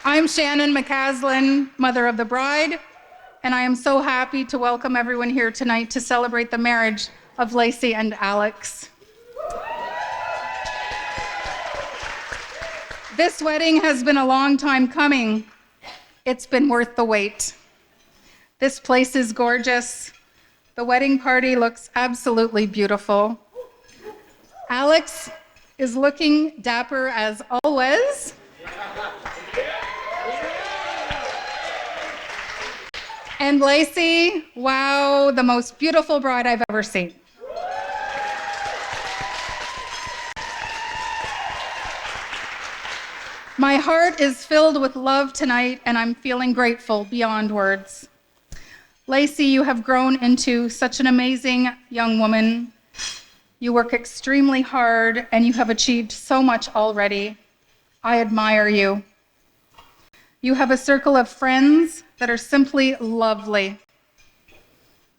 I'm Shannon McCaslin, mother of the bride, and I am so happy to welcome everyone here tonight to celebrate the marriage of Lacey and Alex. This wedding has been a long time coming. It's been worth the wait. This place is gorgeous. The wedding party looks absolutely beautiful. Alex is looking dapper as always. And Lacey, wow, the most beautiful bride I've ever seen. My heart is filled with love tonight, and I'm feeling grateful beyond words. Lacey, you have grown into such an amazing young woman. You work extremely hard, and you have achieved so much already. I admire you. You have a circle of friends that are simply lovely.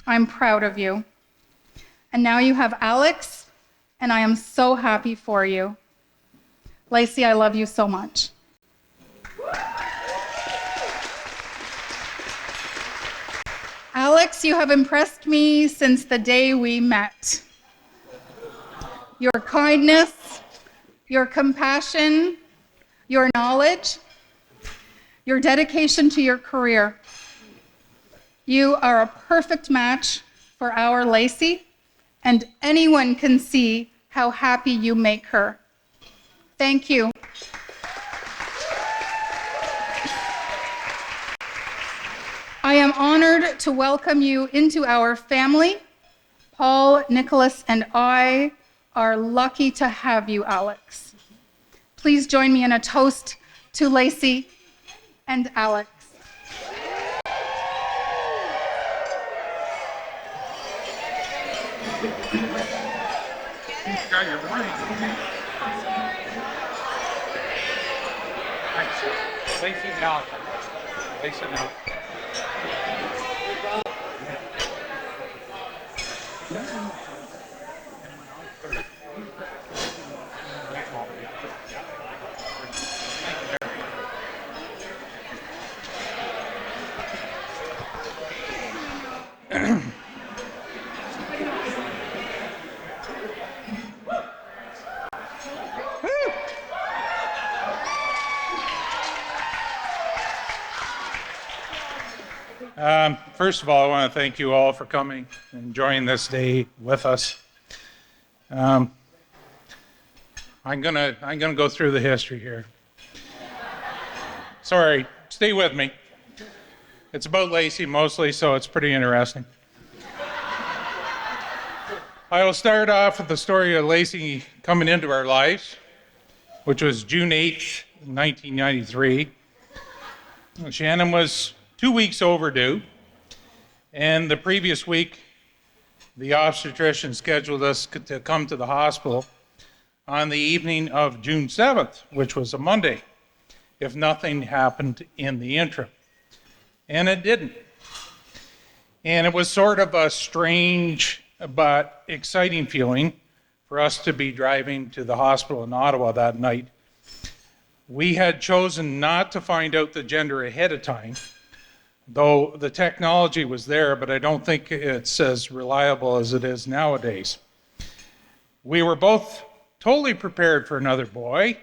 I'm proud of you. And now you have Alex, and I am so happy for you. Lacey, I love you so much. Alex, you have impressed me since the day we met. Your kindness, your compassion, your knowledge, your dedication to your career. You are a perfect match for our Lacey, and anyone can see how happy you make her. Thank you. I am honored to welcome you into our family. Paul, Nicholas, and I are lucky to have you, Alex. Please join me in a toast to Lacey and Alex. Got your ring. Lacey and Alex. Lacey and Alex. First of all, I want to thank you all for coming and enjoying this day with us. I'm gonna go through the history here. Sorry, stay with me. It's about Lacey mostly, so it's pretty interesting. I will start off with the story of Lacey coming into our lives, which was June 8th, 1993. Shannon was 2 weeks overdue, and the previous week, the obstetrician scheduled us to come to the hospital on the evening of June 7th, which was a Monday, if nothing happened in the interim. And it didn't. And it was sort of a strange but exciting feeling for us to be driving to the hospital in Ottawa that night. We had chosen not to find out the gender ahead of time, though the technology was there, but I don't think it's as reliable as it is nowadays. We were both totally prepared for another boy,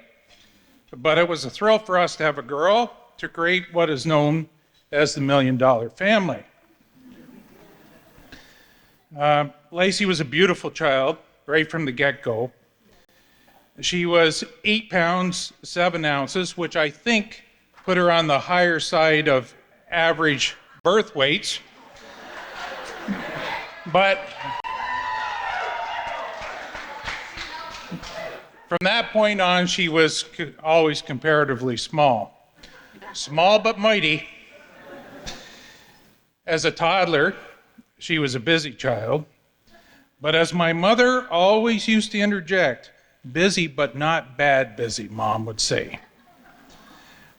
but it was a thrill for us to have a girl to create what is known as the $1 Million Family. Lacey was a beautiful child right from the get-go. She was 8 pounds, 7 ounces, which I think put her on the higher side of average birth weights. But from that point on, she was always comparatively small. Small but mighty. As a toddler, she was a busy child. But as my mother always used to interject, busy but not bad busy, Mom would say.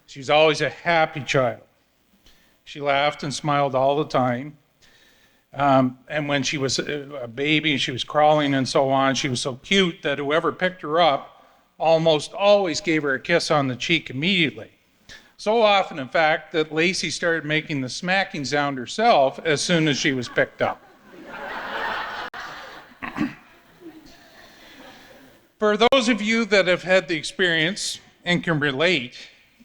She's always a happy child. She laughed and smiled all the time. And when she was a baby and she was crawling and so on, she was so cute that whoever picked her up almost always gave her a kiss on the cheek immediately. So often, in fact, that Lacey started making the smacking sound herself as soon as she was picked up. For those of you that have had the experience and can relate,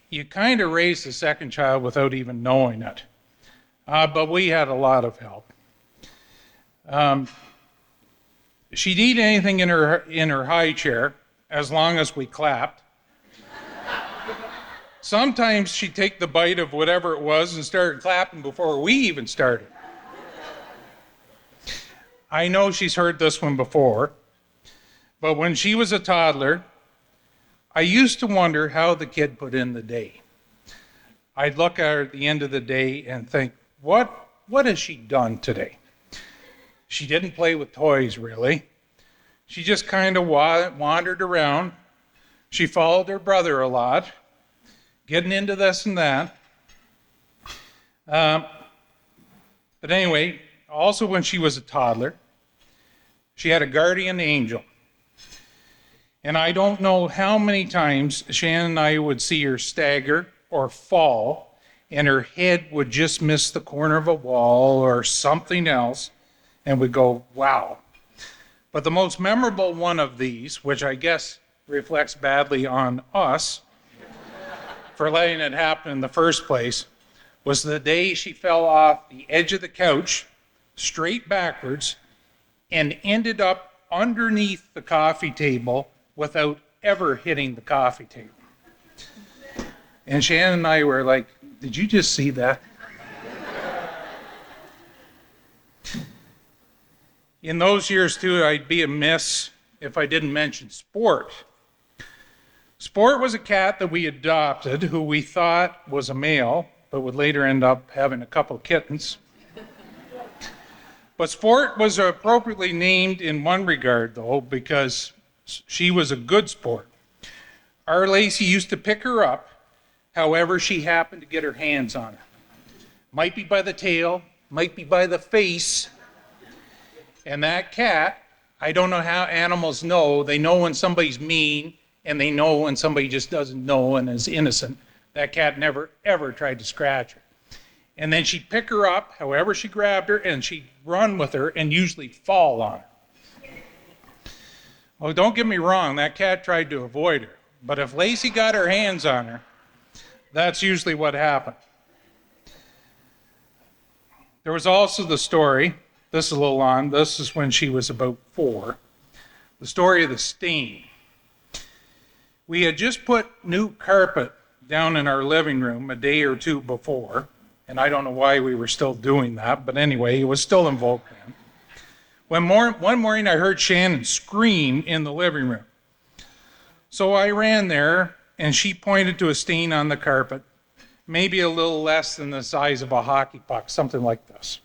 you kind of raised the second child without even knowing it. But we had a lot of help. She'd eat anything in her high chair as long as we clapped. Sometimes she'd take the bite of whatever it was and started clapping before we even started. I know she's heard this one before, but when she was a toddler, I used to wonder how the kid put in the day. I'd look at her at the end of the day and think, what has she done today? She didn't play with toys, really. She just kind of wandered around. She followed her brother a lot, getting into this and that. But anyway, also when she was a toddler, she had a guardian angel. And I don't know how many times Shannon and I would see her stagger or fall, and her head would just miss the corner of a wall or something else, and we'd go, wow. But the most memorable one of these, which I guess reflects badly on us for letting it happen in the first place, was the day she fell off the edge of the couch, straight backwards, and ended up underneath the coffee table without ever hitting the coffee table. And Shannon and I were like, did you just see that? In those years, too, I'd be amiss if I didn't mention Sport. Sport was a cat that we adopted who we thought was a male, but would later end up having a couple kittens. But Sport was appropriately named in one regard, though, because she was a good sport. Our Lacey used to pick her up however she happened to get her hands on her. Might be by the tail, might be by the face. And that cat, I don't know how animals know. They know when somebody's mean, and they know when somebody just doesn't know and is innocent. That cat never, ever tried to scratch her. And then she'd pick her up, however she grabbed her, and she'd run with her and usually fall on her. Well, don't get me wrong, that cat tried to avoid her. But if Lacey got her hands on her, that's usually what happened. There was also the story, this is a little on, this is when she was about 4, the story of the stain. We had just put new carpet down in our living room a day or two before, and I don't know why we were still doing that, but anyway, it was still in vogue then. One morning I heard Shannon scream in the living room. So I ran there, and she pointed to a stain on the carpet, maybe a little less than the size of a hockey puck, something like this.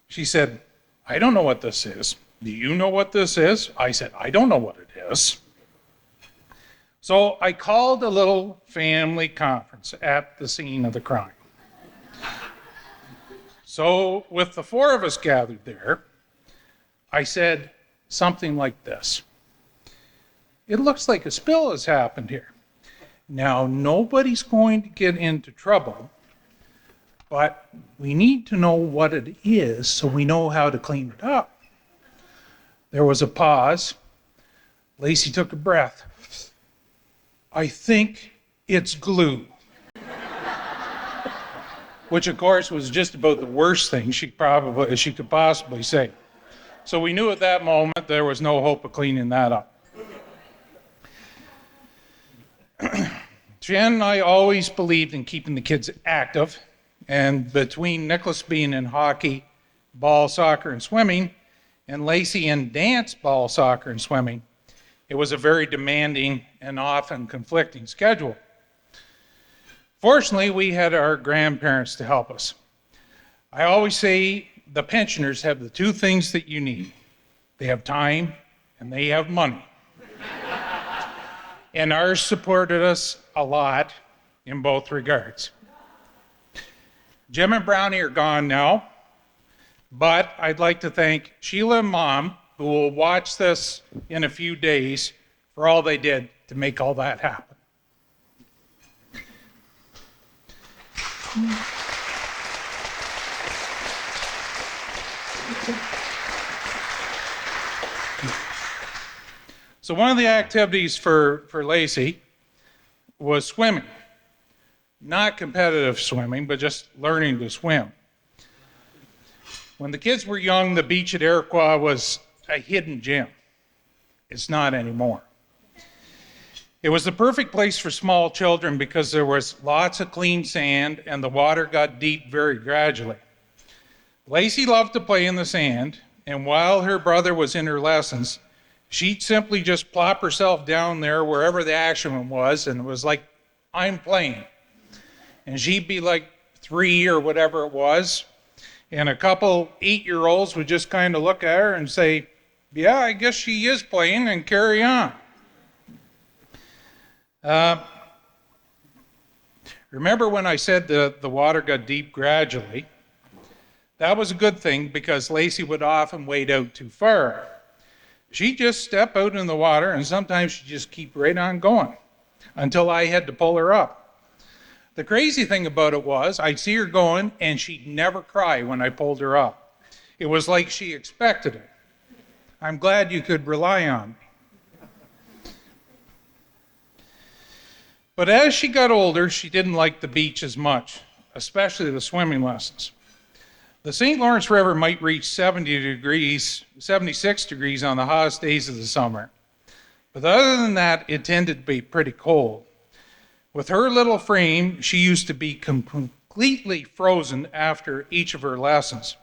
She said, I don't know what this is. Do you know what this is? I said, I don't know what it is. So I called a little family conference at the scene of the crime. So with the 4 of us gathered there, I said something like this. It looks like a spill has happened here. Now, nobody's going to get into trouble, but we need to know what it is so we know how to clean it up. There was a pause. Lacey took a breath. I think it's glue. Which, of course, was just about the worst thing she could possibly say. So we knew at that moment there was no hope of cleaning that up. Jen and I always believed in keeping the kids active, and between Nicholas being in hockey, ball, soccer, and swimming, and Lacey in dance, ball, soccer, and swimming, it was a very demanding and often conflicting schedule. Fortunately, we had our grandparents to help us. I always say the pensioners have the 2 things that you need. They have time and they have money. And ours supported us a lot in both regards. Jim and Brownie are gone now, but I'd like to thank Sheila and Mom, who will watch this in a few days, for all they did to make all that happen. So one of the activities for Lacey was swimming. Not competitive swimming, but just learning to swim. When the kids were young, the beach at Iroquois was a hidden gem. It's not anymore. It was the perfect place for small children because there was lots of clean sand and the water got deep very gradually. Lacey loved to play in the sand, and while her brother was in her lessons, she'd simply just plop herself down there wherever the action was, and it was like, I'm playing. And she'd be like 3 or whatever it was, and a couple 8-year-olds would just kind of look at her and say, yeah, I guess she is playing, and carry on. Remember when I said the water got deep gradually? That was a good thing because Lacey would often wade out too far. She'd just step out in the water, and sometimes she'd just keep right on going until I had to pull her up. The crazy thing about it was I'd see her going, and she'd never cry when I pulled her up. It was like she expected it. I'm glad you could rely on me. But as she got older, she didn't like the beach as much, especially the swimming lessons. The St. Lawrence River might reach 76 degrees on the hottest days of the summer. But other than that, it tended to be pretty cold. With her little frame, she used to be completely frozen after each of her lessons.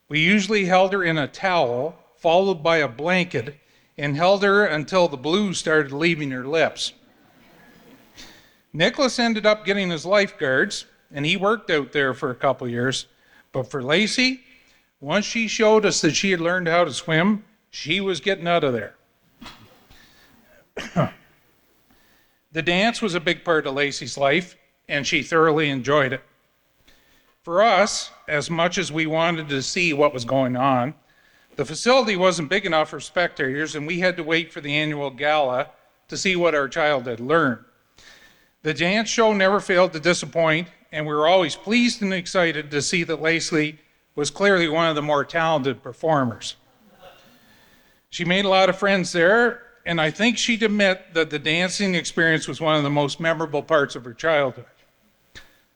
We usually held her in a towel, followed by a blanket, and held her until the blues started leaving her lips. Nicholas ended up getting his lifeguards, and he worked out there for a couple years. But for Lacey, once she showed us that she had learned how to swim, she was getting out of there. The dance was a big part of Lacey's life, and she thoroughly enjoyed it. For us, as much as we wanted to see what was going on, the facility wasn't big enough for spectators, and we had to wait for the annual gala to see what our child had learned. The dance show never failed to disappoint, and we were always pleased and excited to see that Lacey was clearly one of the more talented performers. She made a lot of friends there, and I think she'd admit that the dancing experience was one of the most memorable parts of her childhood.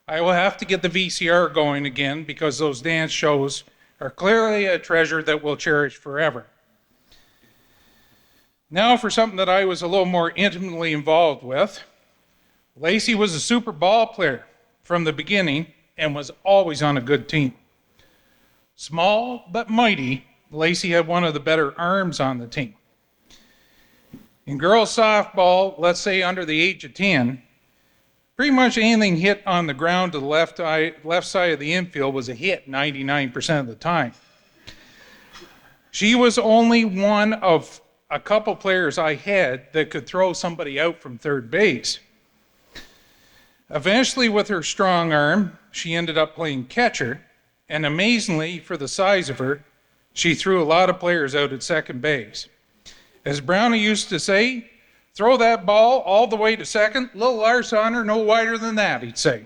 I will have to get the VCR going again because those dance shows are clearly a treasure that we'll cherish forever. Now for something that I was a little more intimately involved with. Lacey was a super ball player from the beginning and was always on a good team. Small but mighty, Lacey had one of the better arms on the team. In girls softball, let's say under the age of 10, pretty much anything hit on the ground to the left side of the infield was a hit 99% of the time. She was only one of a couple players I had that could throw somebody out from third base. Eventually, with her strong arm, she ended up playing catcher, and amazingly, for the size of her, she threw a lot of players out at second base. As Brownie used to say, throw that ball all the way to second, little arse on her, no wider than that, he'd say.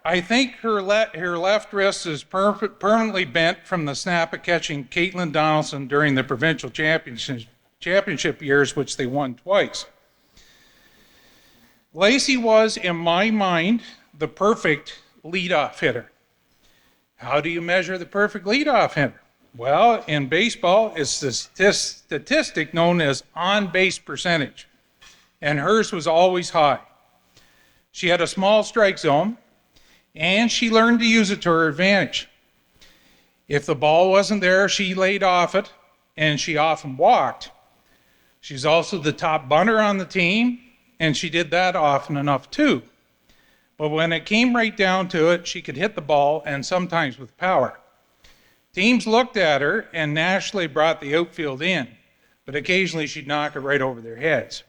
I think her left wrist is permanently bent from the snap of catching Caitlin Donaldson during the provincial championship years, which they won twice. Lacey was, in my mind, the perfect leadoff hitter. How do you measure the perfect leadoff hitter? Well, in baseball, it's the statistic known as on-base percentage, and hers was always high. She had a small strike zone, and she learned to use it to her advantage. If the ball wasn't there, she laid off it, and she often walked. She's also the top bunter on the team, and she did that often enough too. But when it came right down to it, she could hit the ball, and sometimes with power. Teams looked at her and naturally brought the outfield in, but occasionally she'd knock it right over their heads.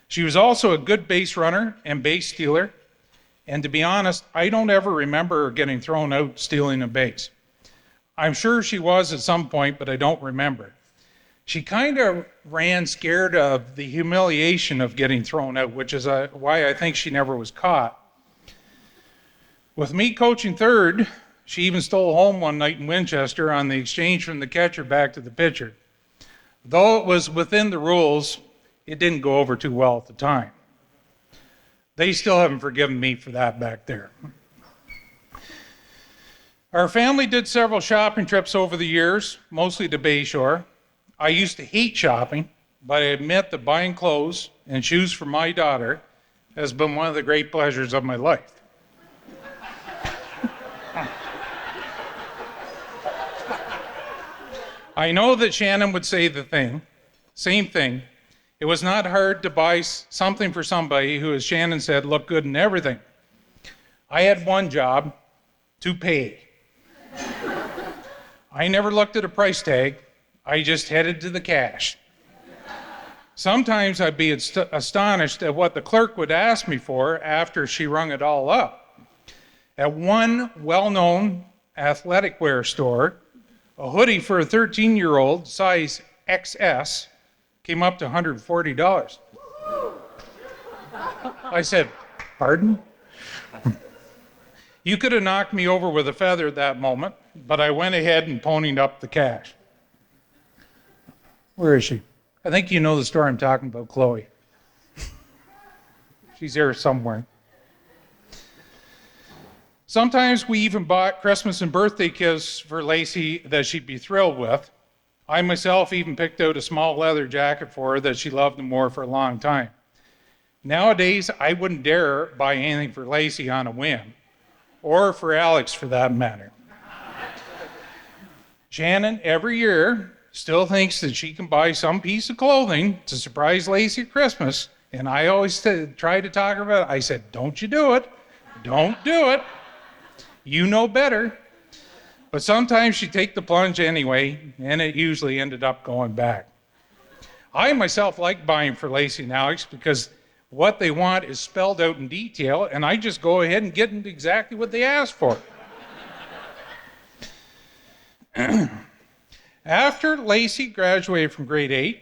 She was also a good base runner and base stealer, and to be honest, I don't ever remember her getting thrown out stealing a base. I'm sure she was at some point, but I don't remember. she kind of ran scared of the humiliation of getting thrown out, which is why I think she never was caught. With me coaching third, she even stole home one night in Winchester on the exchange from the catcher back to the pitcher. Though it was within the rules, it didn't go over too well at the time. They still haven't forgiven me for that back there. Our family did several shopping trips over the years, mostly to Bayshore. I used to hate shopping, but I admit that buying clothes and shoes for my daughter has been one of the great pleasures of my life. I know that Shannon would say the same thing. It was not hard to buy something for somebody who, as Shannon said, looked good in everything. I had one job: to pay. I never looked at a price tag. I just headed to the cash. Sometimes I'd be astonished at what the clerk would ask me for after she rung it all up. At one well-known athletic wear store, a hoodie for a 13-year-old, size XS, came up to $140. I said, "Pardon?" You could have knocked me over with a feather at that moment, but I went ahead and ponied up the cash. Where is she? I think you know the story I'm talking about, Chloe. She's here somewhere. Sometimes we even bought Christmas and birthday gifts for Lacey that she'd be thrilled with. I myself even picked out a small leather jacket for her that she loved and wore for a long time. Nowadays, I wouldn't dare buy anything for Lacey on a whim, or for Alex for that matter. Shannon, every year, still thinks that she can buy some piece of clothing to surprise Lacey at Christmas, and I always try to talk her about it. I said, "Don't you do it. Don't do it. You know better." But sometimes she'd take the plunge anyway, and it usually ended up going back. I myself like buying for Lacey and Alex because what they want is spelled out in detail, and I just go ahead and get them exactly what they ask for. After Lacey graduated from grade 8,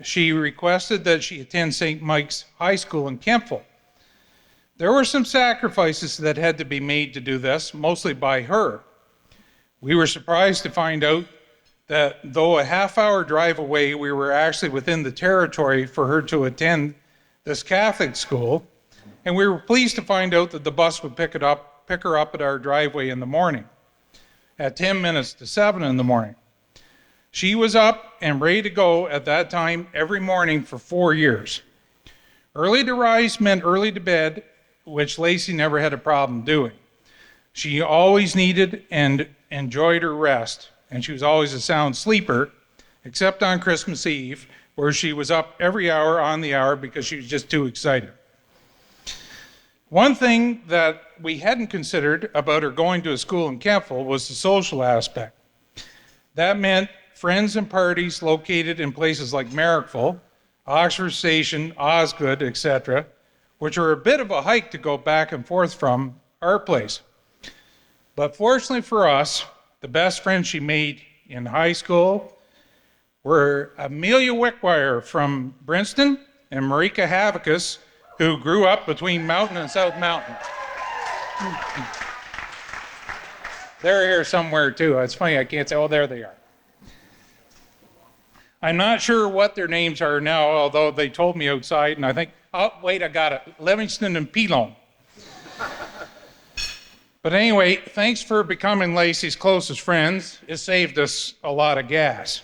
she requested that she attend St. Mike's High School in Kempville. There were some sacrifices that had to be made to do this, mostly by her. We were surprised to find out that though a half-hour drive away, we were actually within the territory for her to attend this Catholic school, and we were pleased to find out that the bus would pick her up at our driveway in the morning at 10 minutes to 7 in the morning. She was up and ready to go at that time every morning for 4 years. Early to rise meant early to bed, which Lacey never had a problem doing. She always needed and enjoyed her rest, and she was always a sound sleeper, except on Christmas Eve, where she was up every hour on the hour because she was just too excited. One thing that we hadn't considered about her going to a school in Kempville was the social aspect. That meant friends and parties located in places like Marrickville, Oxford Station, Osgood, etc., which were a bit of a hike to go back and forth from our place. But fortunately for us, the best friends she made in high school were Amelia Wickwire from Princeton and Marika Havicus, who grew up between Mountain and South Mountain. They're here somewhere too. It's funny, I can't say, oh, there they are. I'm not sure what their names are now, although they told me outside, and I think, oh, wait, I got it. Livingston and Pilon. But anyway, thanks for becoming Lacey's closest friends. It saved us a lot of gas.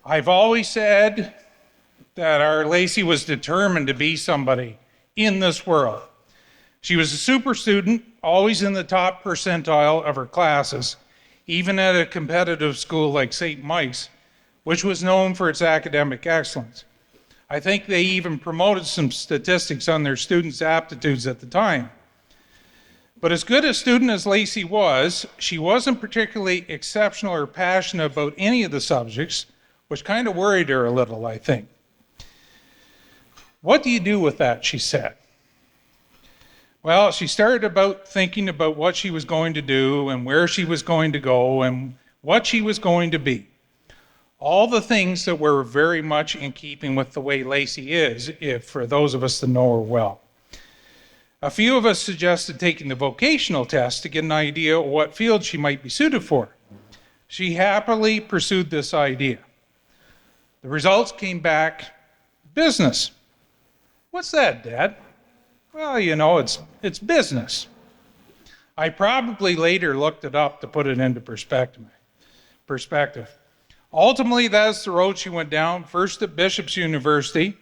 I've always said that our Lacey was determined to be somebody in this world. She was a super student, always in the top percentile of her classes, even at a competitive school like St. Mike's, which was known for its academic excellence. I think they even promoted some statistics on their students' aptitudes at the time. But as good a student as Lacey was, she wasn't particularly exceptional or passionate about any of the subjects, which kind of worried her a little, I think. "What do you do with that?" she said. Well, she started thinking about what she was going to do and where she was going to go and what she was going to be. All the things that were very much in keeping with the way Lacey is, if for those of us that know her well. A few of us suggested taking the vocational test to get an idea of what field she might be suited for. She happily pursued this idea. The results came back, business. What's that, Dad? Well, you know, it's business. I probably later looked it up to put it into perspective. Ultimately, that's the road she went down, first at Bishop's University,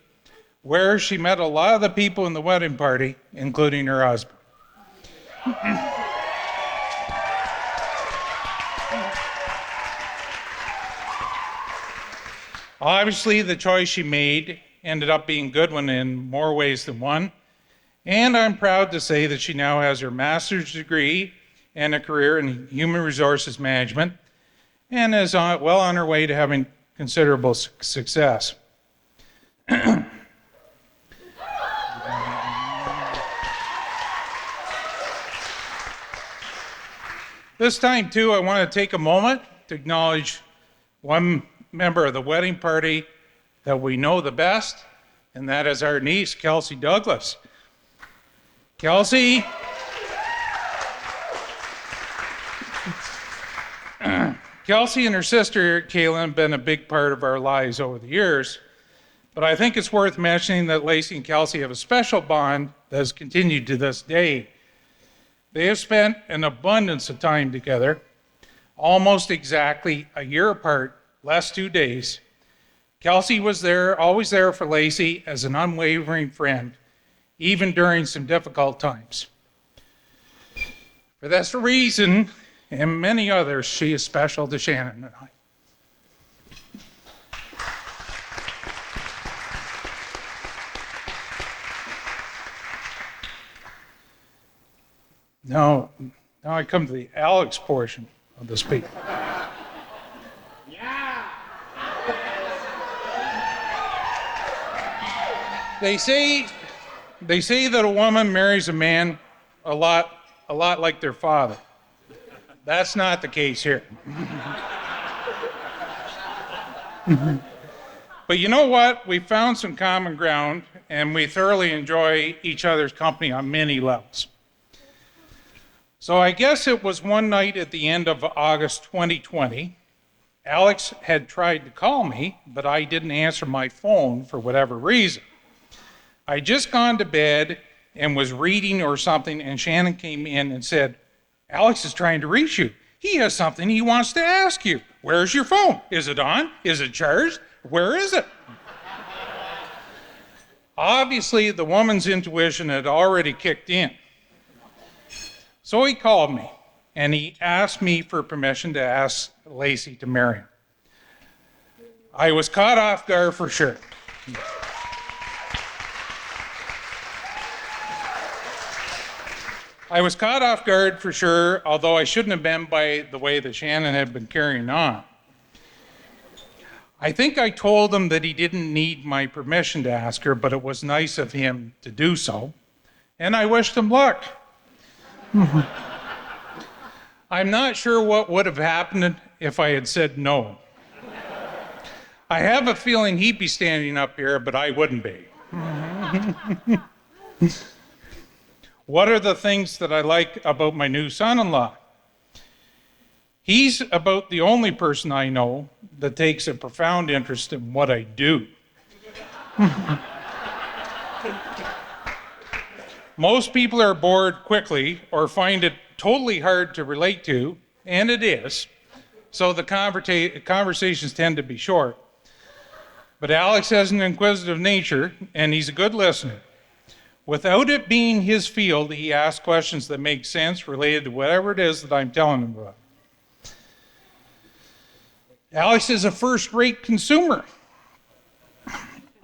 where she met a lot of the people in the wedding party, including her husband. Obviously, the choice she made ended up being a good one in more ways than one. And I'm proud to say that she now has her master's degree and a career in human resources management and is well on her way to having considerable success. This time, too, I want to take a moment to acknowledge one member of the wedding party that we know the best, and that is our niece, Kelsey Douglas. Kelsey and her sister, Kaylin, have been a big part of our lives over the years, but I think it's worth mentioning that Lacey and Kelsey have a special bond that has continued to this day. They have spent an abundance of time together, almost exactly a year apart, last 2 days. Kelsey was there, always there for Lacey as an unwavering friend, even during some difficult times. For this reason, and many others, she is special to Shannon and I. Now I come to the Alex portion of the speech. Yeah. They say that a woman marries a man a lot like their father. That's not the case here. But you know what? We found some common ground, and we thoroughly enjoy each other's company on many levels. So I guess it was one night at the end of August 2020. Alex had tried to call me, but I didn't answer my phone for whatever reason. I'd just gone to bed and was reading or something, and Shannon came in and said, "Alex is trying to reach you. He has something he wants to ask you. Where's your phone? Is it on? Is it charged? Where is it?" Obviously, the woman's intuition had already kicked in. So he called me, and he asked me for permission to ask Lacey to marry him. I was caught off guard for sure. Although I shouldn't have been by the way that Shannon had been carrying on. I think I told him that he didn't need my permission to ask her, but it was nice of him to do so, and I wished him luck. I'm not sure what would have happened if I had said no. I have a feeling he'd be standing up here, but I wouldn't be. What are the things that I like about my new son-in-law? He's about the only person I know that takes a profound interest in what I do. Most people are bored quickly or find it totally hard to relate to, and it is, so the conversations tend to be short. But Alex has an inquisitive nature, and he's a good listener. Without it being his field, he asks questions that make sense related to whatever it is that I'm telling him about. Alex is a first-rate consumer.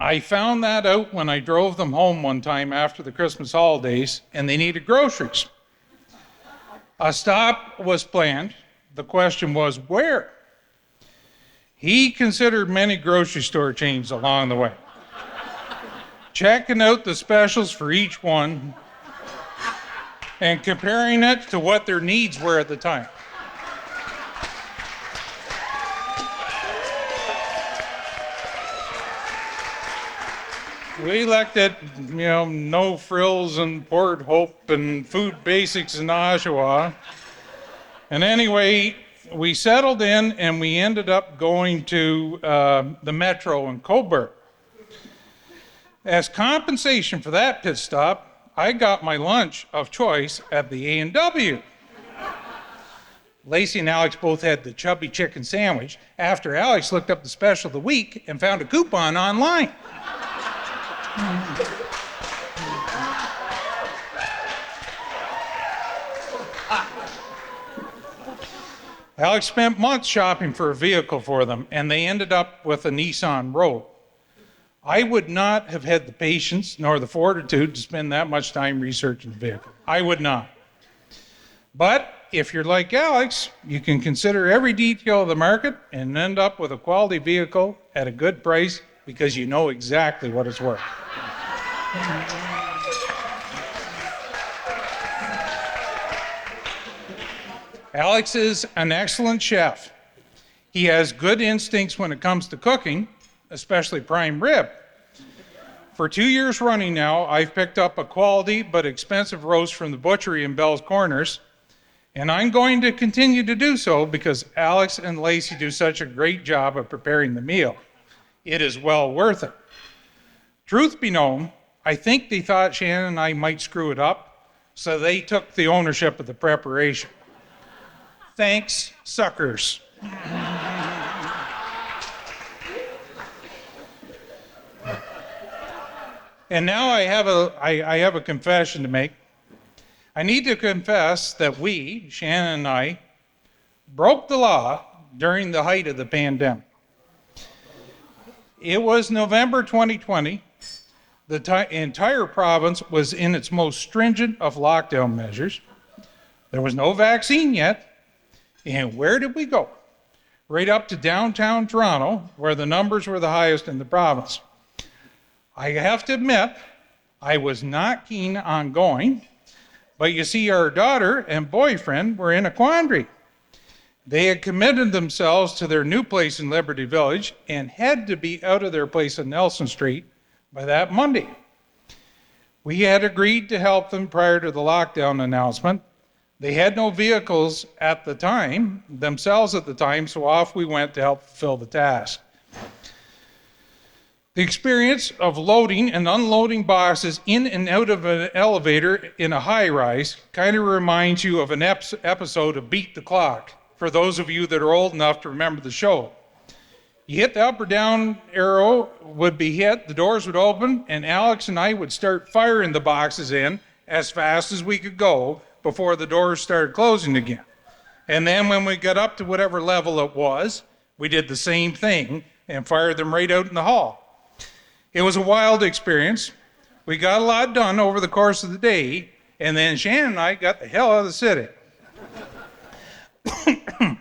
I found that out when I drove them home one time after the Christmas holidays, and they needed groceries. A stop was planned. The question was, where? He considered many grocery store chains along the way, checking out the specials for each one. and comparing it to what their needs were at the time. We looked at, no frills and Port Hope and food basics in Oshawa. And anyway, we settled in and we ended up going to the Metro in Coburg. As compensation for that pit stop, I got my lunch of choice at the A&W. Lacey and Alex both had the chubby chicken sandwich after Alex looked up the special of the week and found a coupon online. Alex spent months shopping for a vehicle for them, and they ended up with a Nissan Rogue. I would not have had the patience nor the fortitude to spend that much time researching the vehicle. I would not. But if you're like Alex, you can consider every detail of the market and end up with a quality vehicle at a good price because you know exactly what it's worth. Alex is an excellent chef. He has good instincts when it comes to cooking, especially prime rib. For 2 years running now, I've picked up a quality but expensive roast from the butchery in Bell's Corners, and I'm going to continue to do so because Alex and Lacey do such a great job of preparing the meal. It is well worth it. Truth be known, I think they thought Shannon and I might screw it up, so they took the ownership of the preparation. Thanks, suckers. And now I have a confession to make. I need to confess that we, Shannon and I, broke the law during the height of the pandemic. It was November 2020. The entire province was in its most stringent of lockdown measures. There was no vaccine yet. And where did we go? Right up to downtown Toronto, where the numbers were the highest in the province. I have to admit, I was not keen on going, but you see, our daughter and boyfriend were in a quandary. They had committed themselves to their new place in Liberty Village and had to be out of their place on Nelson Street by that Monday. We had agreed to help them prior to the lockdown announcement. They had no vehicles at the time, themselves at the time, so off we went to help fulfill the task. The experience of loading and unloading boxes in and out of an elevator in a high-rise kind of reminds you of an episode of Beat the Clock, for those of you that are old enough to remember the show. You hit the up or down arrow would be hit, the doors would open, and Alex and I would start firing the boxes in as fast as we could go before the doors started closing again. And then when we got up to whatever level it was, we did the same thing and fired them right out in the hall. It was a wild experience. We got a lot done over the course of the day, and then Shannon and I got the hell out of the city.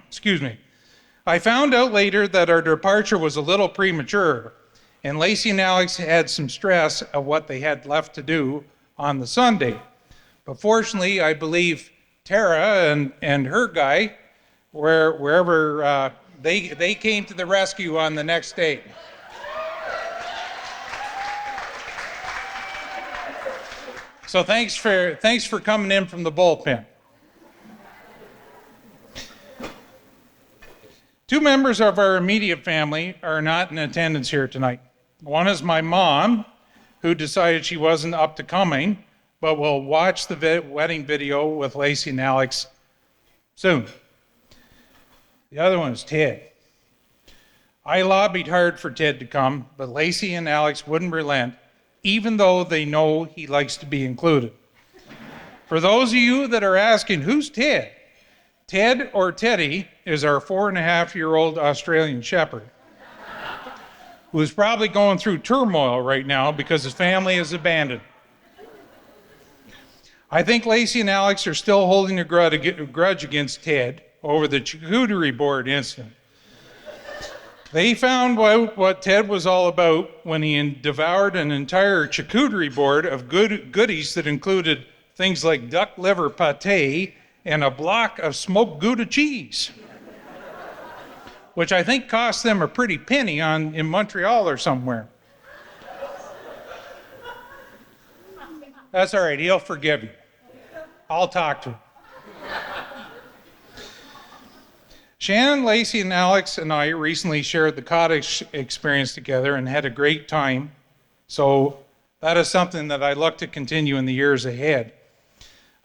Excuse me. I found out later that our departure was a little premature, and Lacey and Alex had some stress of what they had left to do on the Sunday. But fortunately, I believe Tara and her guy, wherever they came to the rescue on the next day. So thanks for coming in from the bullpen. Two members of our immediate family are not in attendance here tonight. One is my mom, who decided she wasn't up to coming, but will watch the wedding video with Lacey and Alex soon. The other one is Ted. I lobbied hard for Ted to come, but Lacey and Alex wouldn't relent, even though they know he likes to be included. For those of you that are asking, who's Ted? Ted, or Teddy, is our 4.5-year-old Australian Shepherd, who is probably going through turmoil right now because his family is abandoned. I think Lacey and Alex are still holding a grudge against Ted over the charcuterie board incident. They found out what Ted was all about when he devoured an entire charcuterie board of goodies that included things like duck liver pate and a block of smoked Gouda cheese, which I think cost them a pretty penny in Montreal or somewhere. That's all right, he'll forgive you. I'll talk to him. Shannon, Lacey, and Alex and I recently shared the cottage experience together and had a great time. So that is something that I look to continue in the years ahead.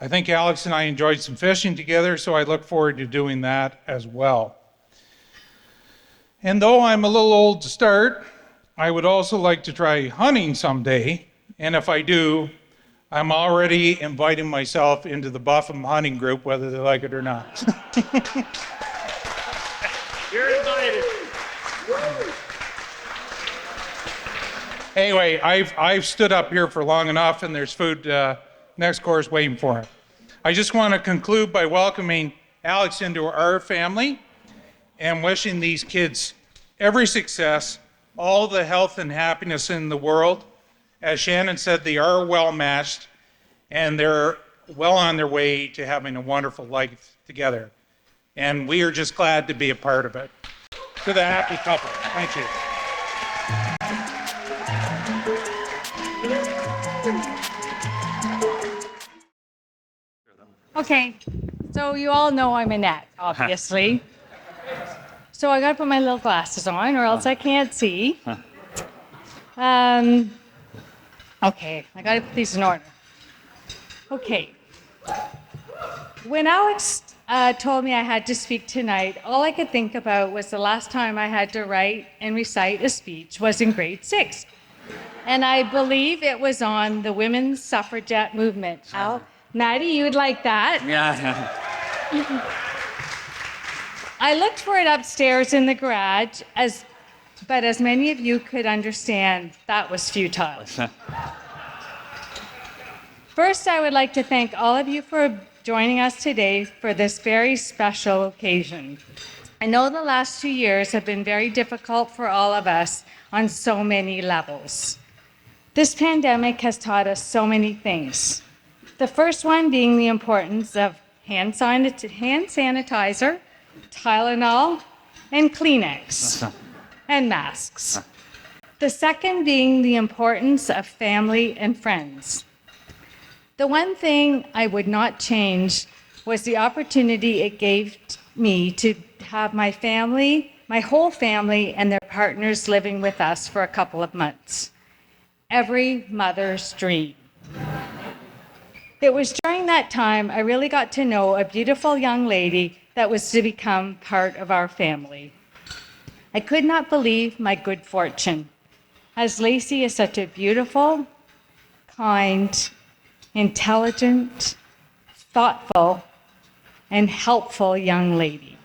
I think Alex and I enjoyed some fishing together, so I look forward to doing that as well. And though I'm a little old to start, I would also like to try hunting someday. And if I do, I'm already inviting myself into the Buffum hunting group, whether they like it or not. You're invited. Anyway, I've stood up here for long enough, and there's food next course waiting for him. I just want to conclude by welcoming Alex into our family and wishing these kids every success, all the health and happiness in the world. As Shannon said, they are well matched, and they're well on their way to having a wonderful life together. And we are just glad to be a part of it. To the happy couple. Thank you. Okay, so you all know I'm Annette, obviously. So I gotta put my little glasses on or else I can't see. Okay, I gotta put these in order. Okay. When Alex told me I had to speak tonight, all I could think about was the last time I had to write and recite a speech was in grade 6. And I believe it was on the women's suffragette movement. Maddie, you would like that? Yeah. I looked for it upstairs in the garage, but as many of you could understand, that was futile. First, I would like to thank all of you for joining us today for this very special occasion. I know the last 2 years have been very difficult for all of us on so many levels. This pandemic has taught us so many things. The first one being the importance of hand sanitizer, Tylenol, and Kleenex, and masks. The second being the importance of family and friends. The one thing I would not change was the opportunity it gave me to have my family, my whole family, and their partners living with us for a couple of months. Every mother's dream. It was during that time I really got to know a beautiful young lady that was to become part of our family. I could not believe my good fortune, as Lacey is such a beautiful, kind, intelligent, thoughtful, and helpful young lady.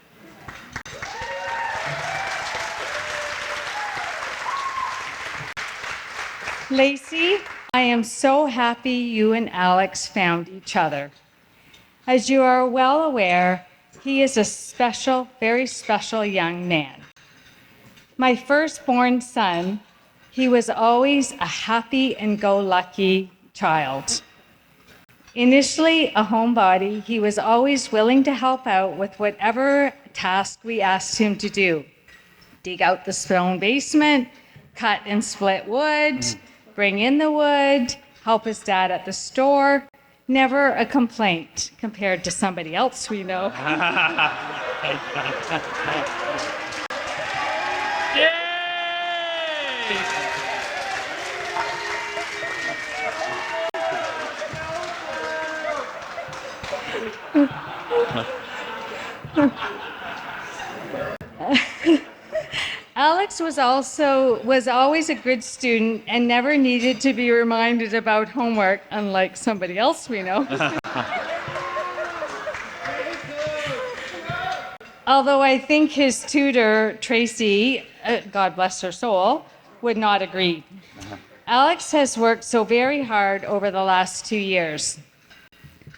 Lacey, I am so happy you and Alex found each other. As you are well aware, he is a special, very special young man. My firstborn son, he was always a happy and go lucky child. Initially a homebody, he was always willing to help out with whatever task we asked him to do. Dig out the stone basement, cut and split wood, bring in the wood, help his dad at the store. Never a complaint compared to somebody else we know. Yay! Alex was always a good student and never needed to be reminded about homework, unlike somebody else we know. Although I think his tutor, Tracy, God bless her soul, would not agree. Alex has worked so very hard over the last 2 years.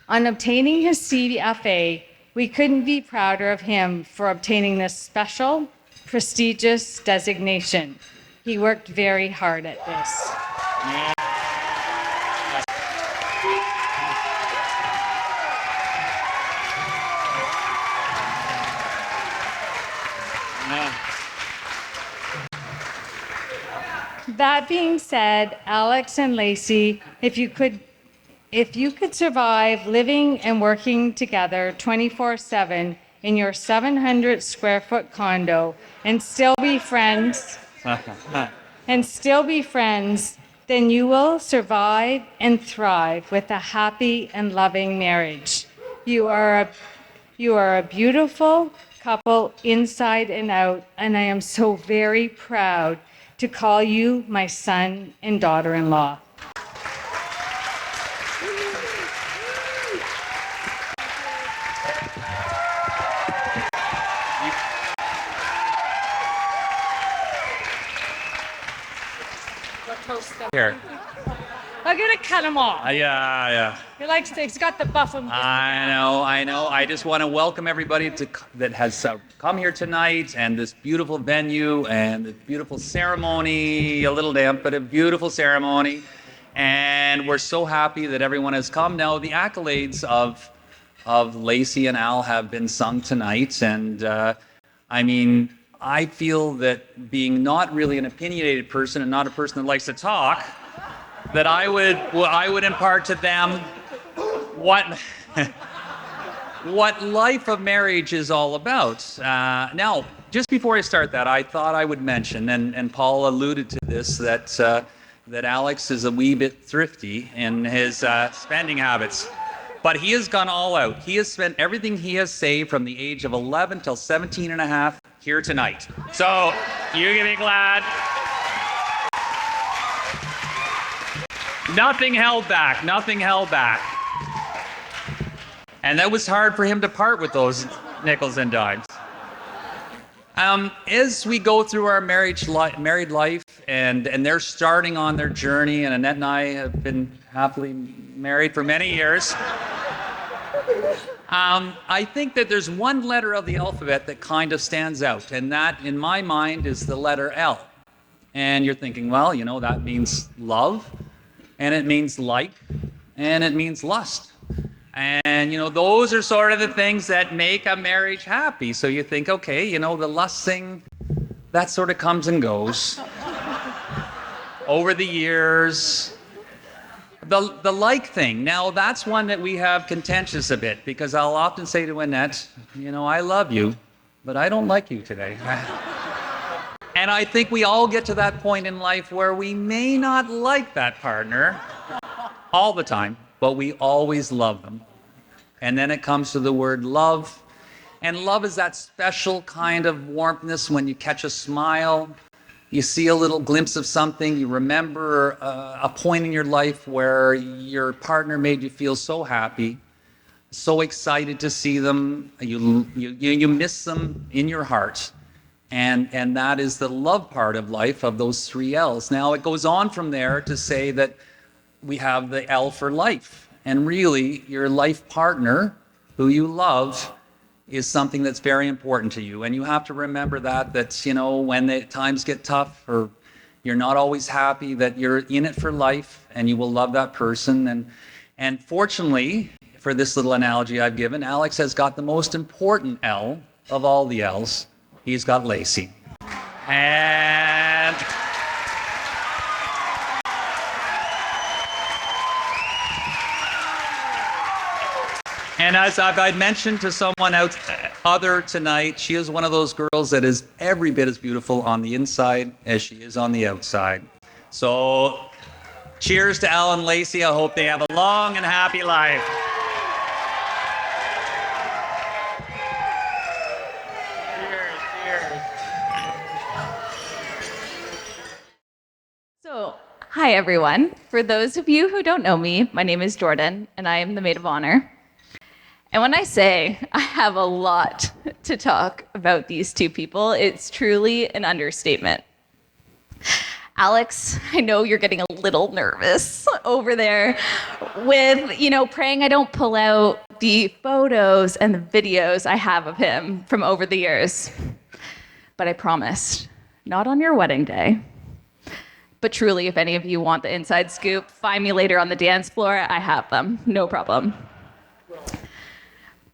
On obtaining his CFA, we couldn't be prouder of him for obtaining this special, prestigious designation. He worked very hard at this. That being said, Alex and Lacey, if you could survive living and working together 24/7 in your 700 square foot condo and still be friends, then you will survive and thrive with a happy and loving marriage. You are a beautiful couple inside and out, and I am so very proud to call you my son and daughter-in-law. Here. I'm gonna cut him off. Yeah. He's got the buff. I know. I just want to welcome everybody that has come here tonight and this beautiful venue and this beautiful ceremony. A little damp, but a beautiful ceremony. And we're so happy that everyone has come. Now, the accolades of Lacey and Al have been sung tonight. And I feel that being not really an opinionated person and not a person that likes to talk, that I would impart to them what life of marriage is all about. Now, just before I start that, I thought I would mention, and Paul alluded to this, that Alex is a wee bit thrifty in his spending habits. But he has gone all out. He has spent everything he has saved from the age of 11 till 17 and a half here tonight. So you can be glad. Nothing held back. And that was hard for him to part with those nickels and dimes. As we go through our married life, and they're starting on their journey, and Annette and I have been happily married for many years. I think that there's one letter of the alphabet that kind of stands out, and that, in my mind, is the letter L. And you're thinking, well, that means love, and it means like, and it means lust. And, those are sort of the things that make a marriage happy. So you think, okay, the lust thing, that sort of comes and goes over the years. The like thing, now that's one that we have contentious a bit, because I'll often say to Annette, I love you, but I don't like you today. And I think we all get to that point in life where we may not like that partner all the time, but we always love them. And then it comes to the word love. And love is that special kind of warmthness when you catch a smile, you see a little glimpse of something, you remember a point in your life where your partner made you feel so happy, so excited to see them, you miss them in your heart. And that is the love part of life, of those three L's. Now, it goes on from there to say that we have the L for life. And really, your life partner, who you love, is something that's very important to you. And you have to remember that when the times get tough or you're not always happy, that you're in it for life and you will love that person. And fortunately, for this little analogy I've given, Alex has got the most important L of all the L's. He's got Lacey. And as I'd mentioned to someone other tonight, she is one of those girls that is every bit as beautiful on the inside as she is on the outside. So cheers to Al and Lacey. I hope they have a long and happy life. So, hi everyone. For those of you who don't know me, my name is Jordan, and I am the maid of honor. And when I say I have a lot to talk about these two people, it's truly an understatement. Alex, I know you're getting a little nervous over there with, praying I don't pull out the photos and the videos I have of him from over the years. But I promised, not on your wedding day. But truly, if any of you want the inside scoop, find me later on the dance floor. I have them, no problem.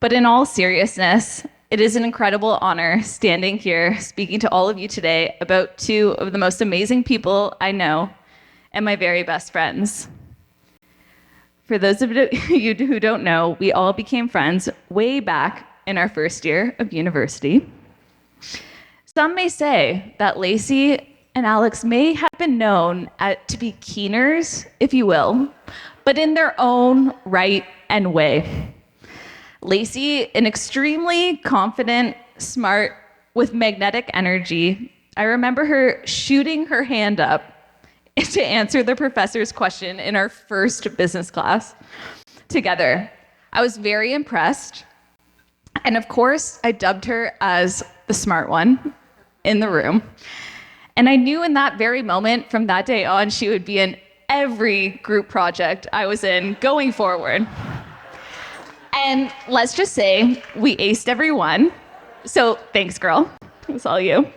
But in all seriousness, It is an incredible honor standing here speaking to all of you today about two of the most amazing people I know and my very best friends. For those of you who don't know, we all became friends way back in our first year of university. Some may say that Lacey and Alex may have been known to be keeners, if you will, but in their own right and way. Lacey, an extremely confident, smart, with magnetic energy. I remember her shooting her hand up to answer the professor's question in our first business class together. I was very impressed. And of course, I dubbed her as the smart one in the room. And I knew in that very moment, from that day on, she would be in every group project I was in going forward. And let's just say we aced every one. So thanks, girl. It's all you.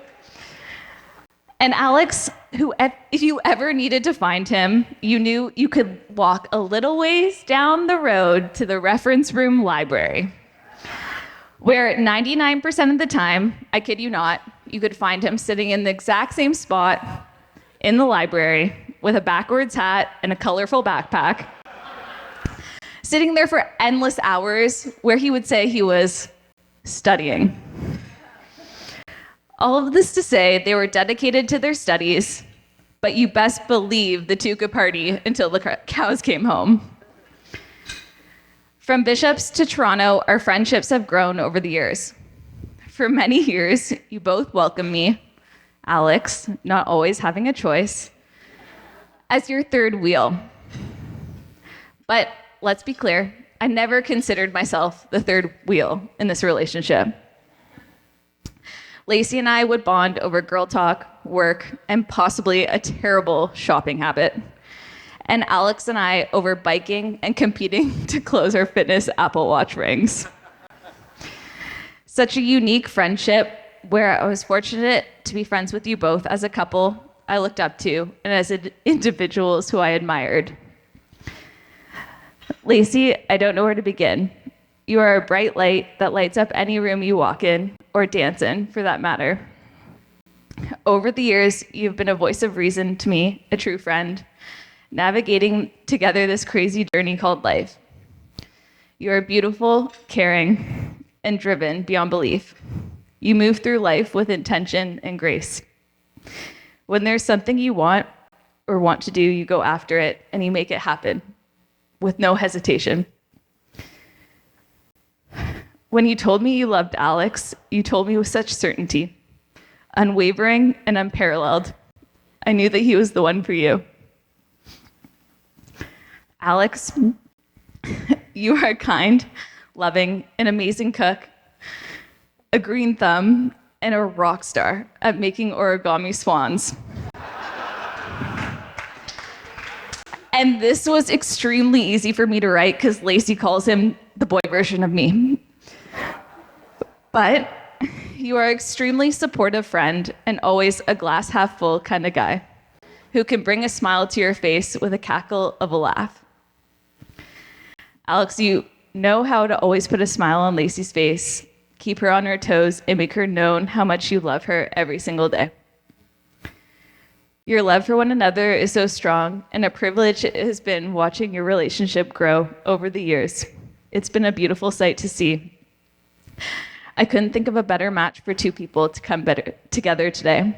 And Alex, if you ever needed to find him, you knew you could walk a little ways down the road to the reference room library, where 99% of the time, I kid you not, you could find him sitting in the exact same spot in the library with a backwards hat and a colorful backpack, sitting there for endless hours where he would say he was studying. All of this to say they were dedicated to their studies, but you best believe the two could party until the cows came home. From Bishops to Toronto, our friendships have grown over the years. For many years, you both welcomed me, Alex, not always having a choice, as your third wheel. But let's be clear, I never considered myself the third wheel in this relationship. Lacey and I would bond over girl talk, work, and possibly a terrible shopping habit. And Alex and I over biking and competing to close our fitness Apple Watch rings. Such a unique friendship where I was fortunate to be friends with you both as a couple I looked up to and as individuals who I admired. Lacey, I don't know where to begin. You are a bright light that lights up any room you walk in, or dance in, for that matter. Over the years, you've been a voice of reason to me, a true friend, navigating together this crazy journey called life. You are beautiful, caring, and driven beyond belief. You move through life with intention and grace. When there's something you want or want to do, you go after it and you make it happen with no hesitation. When you told me you loved Alex, you told me with such certainty, unwavering and unparalleled. I knew that he was the one for you. Alex, you are a kind, loving, and amazing cook, a green thumb, and a rock star at making origami swans. And this was extremely easy for me to write because Lacey calls him the boy version of me. But you are an extremely supportive friend and always a glass half full kind of guy who can bring a smile to your face with a cackle of a laugh. Alex, you know how to always put a smile on Lacey's face, keep her on her toes, and make her known how much you love her every single day. Your love for one another is so strong, and a privilege it has been watching your relationship grow over the years. It's been a beautiful sight to see. I couldn't think of a better match for two people to come together today.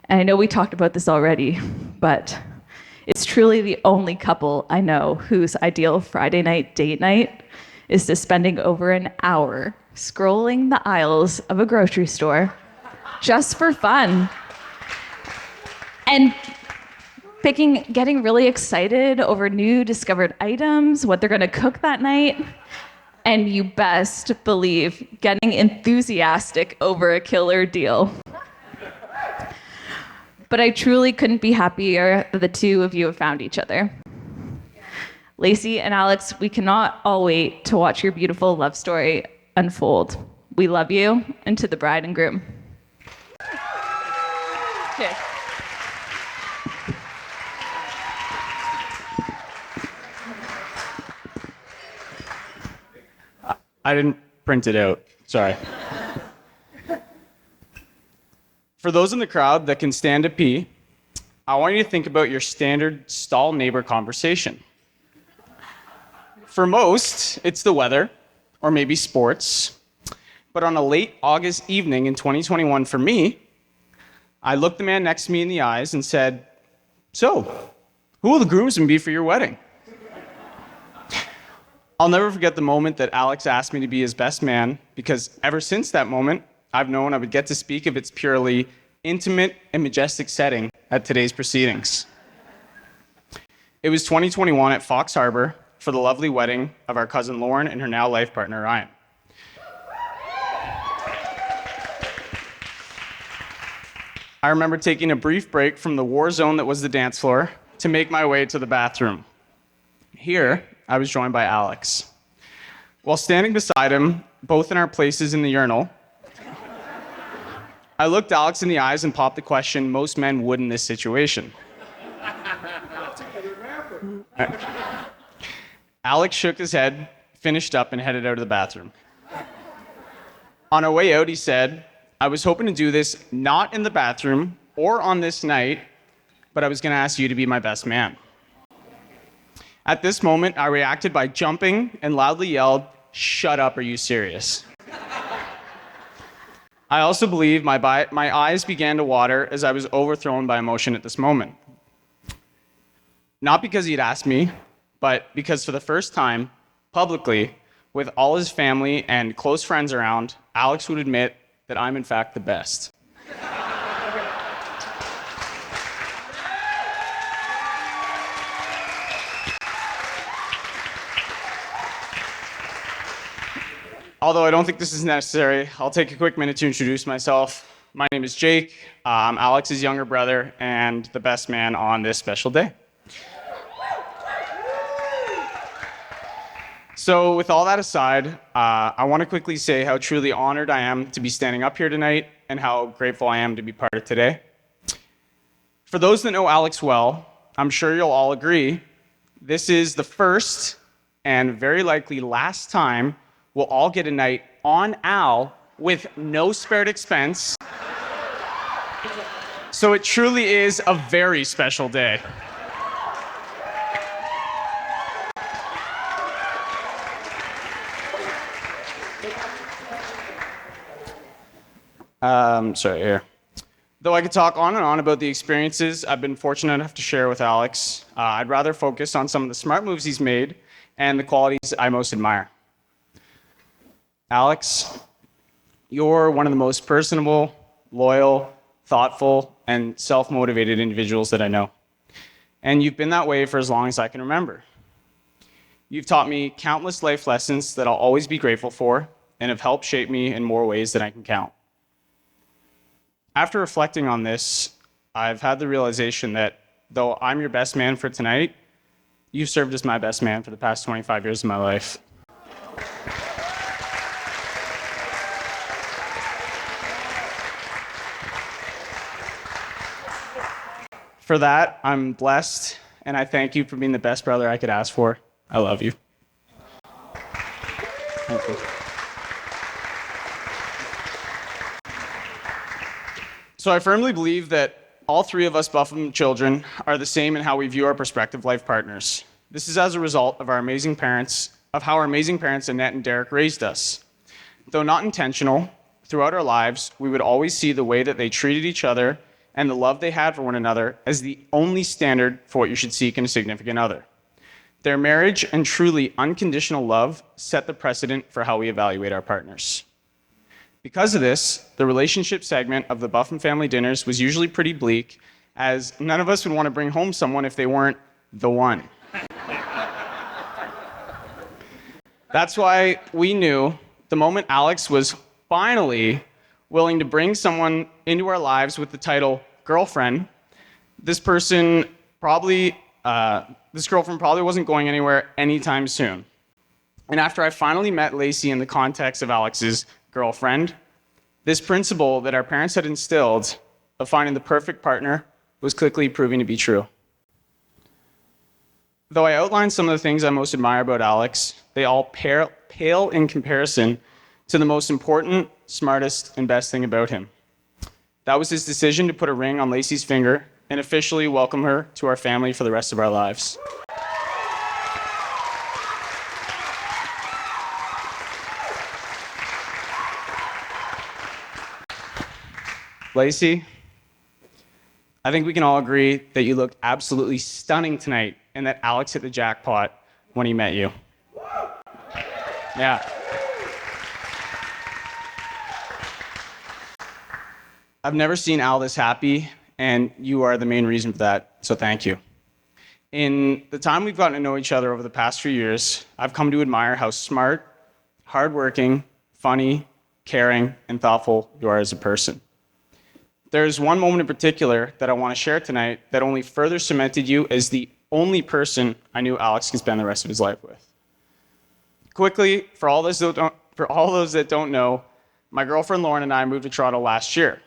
And I know we talked about this already, but it's truly the only couple I know whose ideal Friday night date night is to spending over an hour scrolling the aisles of a grocery store just for fun. And getting really excited over new discovered items, what they're gonna cook that night. And you best believe getting enthusiastic over a killer deal. But I truly couldn't be happier that the two of you have found each other. Lacey and Alex, we cannot all wait to watch your beautiful love story unfold. We love you, and to the bride and groom. Cheers. I didn't printed out. Sorry. For those in the crowd that can stand to pee, I want you to think about your standard stall neighbor conversation. For most, it's the weather, or maybe sports. But on a late August evening in 2021 for me, I looked the man next to me in the eyes and said, "So, who will the groomsmen be for your wedding?" I'll never forget the moment that Alex asked me to be his best man, because ever since that moment, I've known I would get to speak of its purely intimate and majestic setting at today's proceedings. It was 2021 at Fox Harbor for the lovely wedding of our cousin Lauren and her now life partner Ryan. I remember taking a brief break from the war zone that was the dance floor to make my way to the bathroom. Here, I was joined by Alex. While standing beside him, both in our places in the urinal, I looked Alex in the eyes and popped the question most men would in this situation. Alex shook his head, finished up, and headed out of the bathroom. On our way out, he said, "I was hoping to do this not in the bathroom or on this night, but I was going to ask you to be my best man." At this moment, I reacted by jumping and loudly yelled, "Shut up, are you serious?" I also believe my eyes began to water as I was overthrown by emotion at this moment. Not because he'd asked me, but because for the first time, publicly, with all his family and close friends around, Alex would admit that I'm in fact the best. Although I don't think this is necessary, I'll take a quick minute to introduce myself. My name is Jake. I'm Alex's younger brother and the best man on this special day. So with all that aside, I want to quickly say how truly honored I am to be standing up here tonight and how grateful I am to be part of today. For those that know Alex well, I'm sure you'll all agree, this is the first and very likely last time we'll all get a night on Al with no spared expense. So it truly is a very special day. Sorry, here. Though I could talk on and on about the experiences I've been fortunate enough to share with Alex, I'd rather focus on some of the smart moves he's made and the qualities I most admire. Alex, you're one of the most personable, loyal, thoughtful, and self-motivated individuals that I know. And you've been that way for as long as I can remember. You've taught me countless life lessons that I'll always be grateful for and have helped shape me in more ways than I can count. After reflecting on this, I've had the realization that though I'm your best man for tonight, you've served as my best man for the past 25 years of my life. For that, I'm blessed, and I thank you for being the best brother I could ask for. I love you. Thank you. So I firmly believe that all three of us Buffalo children are the same in how we view our prospective life partners. This is as a result of how our amazing parents Annette and Derek raised us. Though not intentional, throughout our lives, we would always see the way that they treated each other and the love they had for one another as the only standard for what you should seek in a significant other. Their marriage and truly unconditional love set the precedent for how we evaluate our partners. Because of this, the relationship segment of the Buffum family dinners was usually pretty bleak, as none of us would want to bring home someone if they weren't the one. That's why we knew the moment Alex was finally willing to bring someone into our lives with the title girlfriend, this girlfriend probably wasn't going anywhere anytime soon. And after I finally met Lacey in the context of Alex's girlfriend, this principle that our parents had instilled of finding the perfect partner was quickly proving to be true. Though I outlined some of the things I most admire about Alex, they all pale in comparison to the most important, smartest, and best thing about him. That was his decision to put a ring on Lacey's finger and officially welcome her to our family for the rest of our lives. Lacey, I think we can all agree that you looked absolutely stunning tonight and that Alex hit the jackpot when he met you. Yeah. I've never seen Al this happy, and you are the main reason for that, so thank you. In the time we've gotten to know each other over the past few years, I've come to admire how smart, hardworking, funny, caring, and thoughtful you are as a person. There's one moment in particular that I want to share tonight that only further cemented you as the only person I knew Alex could spend the rest of his life with. Quickly, for all those that don't know, my girlfriend Lauren and I moved to Toronto last year.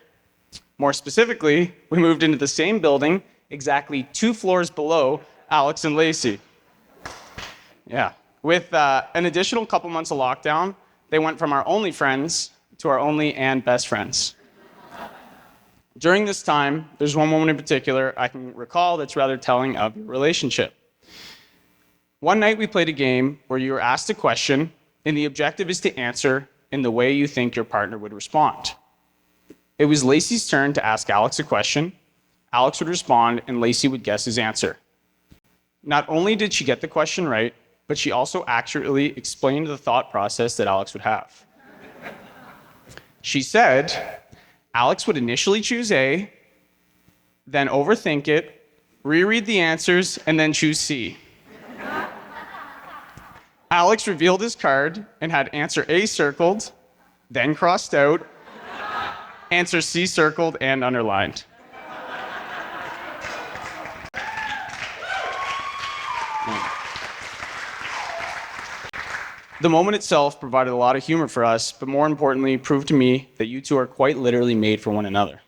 More specifically, we moved into the same building, exactly 2 floors below Alex and Lacey. Yeah. With an additional couple months of lockdown, they went from our only friends to our only and best friends. During this time, there's one moment in particular I can recall that's rather telling of your relationship. One night we played a game where you were asked a question, and the objective is to answer in the way you think your partner would respond. It was Lacey's turn to ask Alex a question. Alex would respond, and Lacey would guess his answer. Not only did she get the question right, but she also accurately explained the thought process that Alex would have. She said, Alex would initially choose A, then overthink it, reread the answers, and then choose C. Alex revealed his card and had answer A circled, then crossed out, answer C circled and underlined. The moment itself provided a lot of humor for us, but more importantly, proved to me that you two are quite literally made for one another.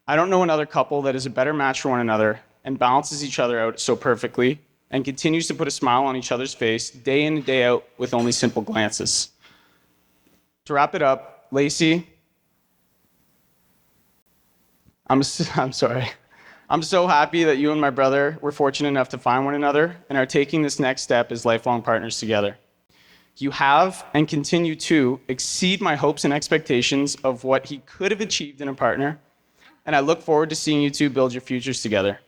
I don't know another couple that is a better match for one another and balances each other out so perfectly and continues to put a smile on each other's face day in and day out with only simple glances. To wrap it up, Lacey, I'm sorry. I'm so happy that you and my brother were fortunate enough to find one another and are taking this next step as lifelong partners together. You have and continue to exceed my hopes and expectations of what he could have achieved in a partner, and I look forward to seeing you two build your futures together.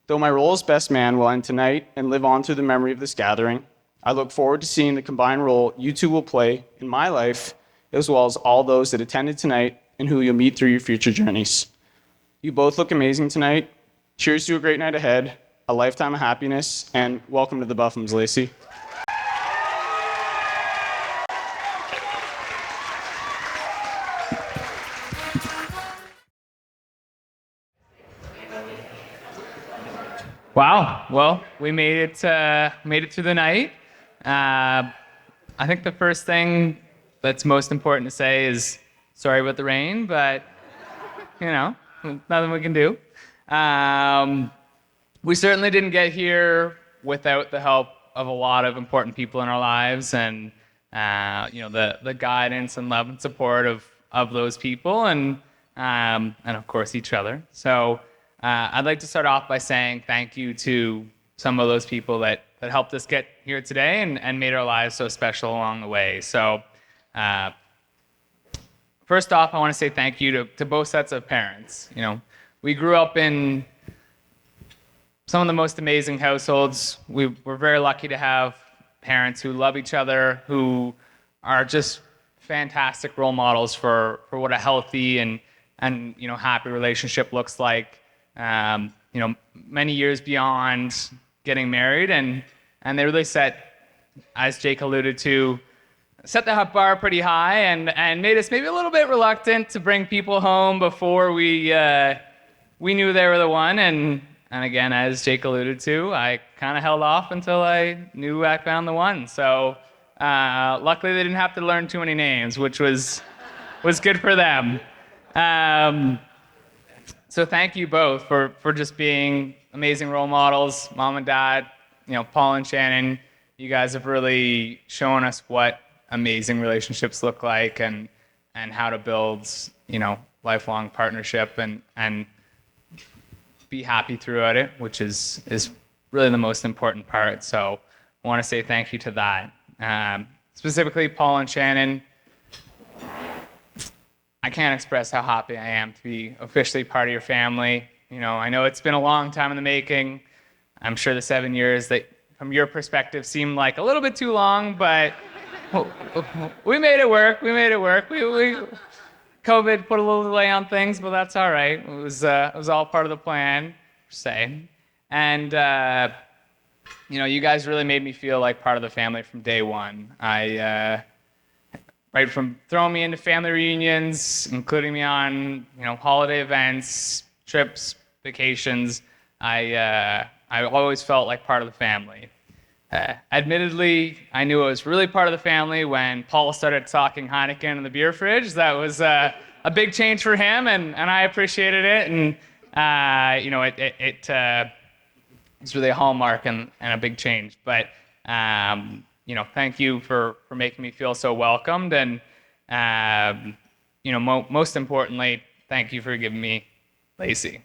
Though my role as best man will end tonight and live on through the memory of this gathering, I look forward to seeing the combined role you two will play in my life, as well as all those that attended tonight and who you'll meet through your future journeys. You both look amazing tonight. Cheers to a great night ahead, a lifetime of happiness, and welcome to the Buffums, Lacey. Wow. Well, we made it through the night. I think the first thing that's most important to say is sorry about the rain, but nothing we can do. We certainly didn't get here without the help of a lot of important people in our lives, and the guidance and love and support of those people, and of course each other. So I'd like to start off by saying thank you to some of those people that helped us get here today and made our lives so special along the way. So first off, I want to say thank you to both sets of parents. We grew up in some of the most amazing households. We're very lucky to have parents who love each other, who are just fantastic role models for what a healthy and happy relationship looks like. Many years beyond getting married, and they really set, as Jake alluded to, set the bar pretty high and made us maybe a little bit reluctant to bring people home before we knew they were the one. And again, as Jake alluded to, I kind of held off until I knew I found the one. So luckily they didn't have to learn too many names, which was good for them. So thank you both for just being amazing role models. Mom and Dad, Paul and Shannon, you guys have really shown us what amazing relationships look like and how to build, lifelong partnership and be happy throughout it, which is really the most important part. So I want to say thank you to that. Specifically, Paul and Shannon, I can't express how happy I am to be officially part of your family. I know it's been a long time in the making. I'm sure the 7 years that, from your perspective, seemed like a little bit too long, but we made it work. We COVID put a little delay on things, but that's all right. It was all part of the plan, per se. And you guys really made me feel like part of the family from day one. Right from throwing me into family reunions, including me on holiday events, trips, vacations, I always felt like part of the family. Admittedly, I knew I was really part of the family when Paul started talking Heineken in the beer fridge. That was a big change for him, and I appreciated it. And it was really a hallmark and a big change. But thank you for making me feel so welcomed, and most importantly, thank you for giving me Lacey.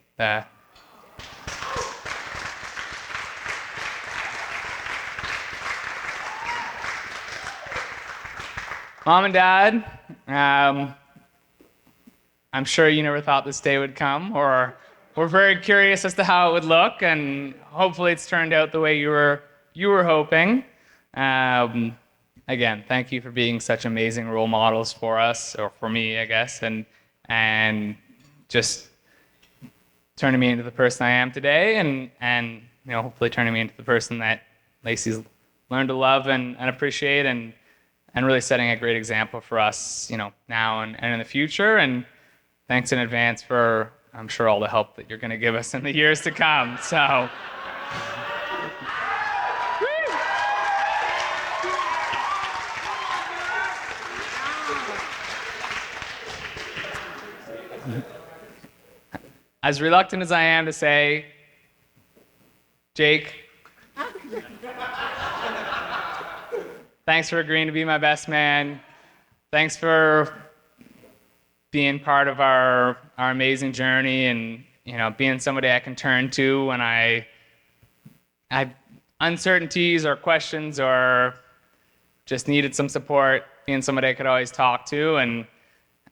Mom and Dad, I'm sure you never thought this day would come, or we're very curious as to how it would look, and hopefully it's turned out the way you were hoping. Again, thank you for being such amazing role models for us, or for me, I guess, and just turning me into the person I am today, and hopefully turning me into the person that Lacey's learned to love and appreciate, and really setting a great example for us, now and in the future. And thanks in advance for, I'm sure, all the help that you're going to give us in the years to come. So. As reluctant as I am to say, Jake, thanks for agreeing to be my best man. Thanks for being part of our amazing journey, and being somebody I can turn to when I have uncertainties or questions or just needed some support. Being somebody I could always talk to, and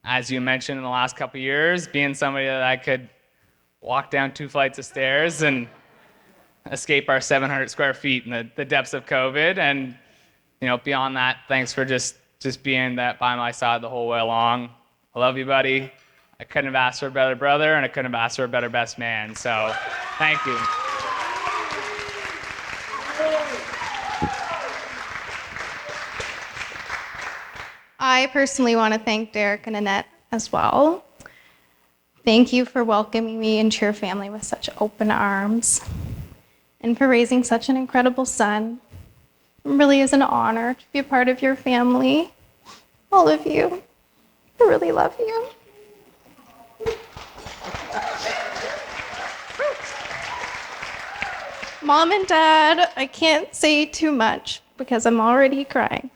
as you mentioned in the last couple of years, being somebody that I could walk down 2 flights of stairs and escape our 700 square feet in the depths of COVID. And beyond that, thanks for just being that by my side the whole way along. I love you, buddy. I couldn't have asked for a better brother, and I couldn't have asked for a better best man. So, thank you. I personally want to thank Derek and Annette as well. Thank you for welcoming me into your family with such open arms, and for raising such an incredible son. It really is an honor to be a part of your family. All of you. I really love you. Mom and Dad, I can't say too much because I'm already crying.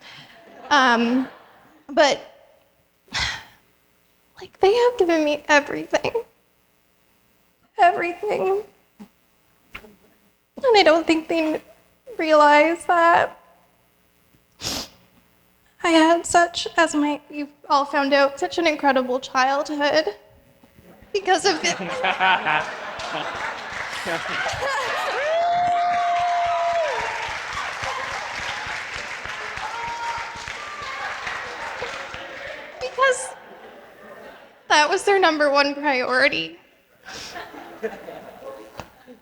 But they have given me everything. Everything. And I don't think they realize that I had such, you've all found out, such an incredible childhood because of it. Because that was their number one priority.